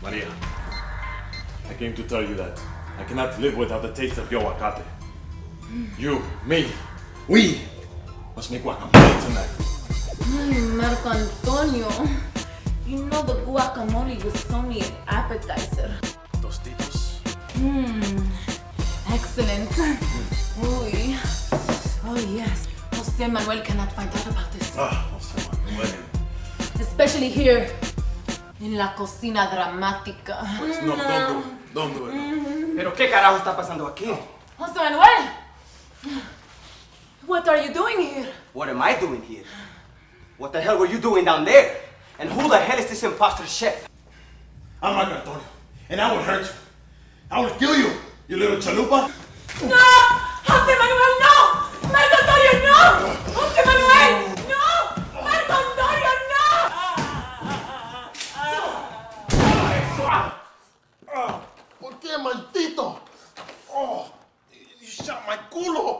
Maria, I came to tell you that I cannot live without the taste of your aguacate. You, me, we must make guacamole tonight. Ay, Marco Antonio. You know the guacamole was only an appetizer. Tostitos. Excellent. Uy. Oh yes. Jose Manuel cannot find out about this. Jose Manuel. Especially here in la Cocina Dramatica. No, don't do it. No. ¿Pero qué carajo está pasando aquí? Jose Manuel! What are you doing here? What am I doing here? What the hell were you doing down there? And who the hell is this imposter chef? I'm Marco Antonio, and I will hurt you. I will kill you, you little chalupa. No! Jose Manuel, no! Marco Antonio, no! Jose Manuel, no! Marco Antonio, no! ¿Por qué, maldito? Oh, you shot my culo.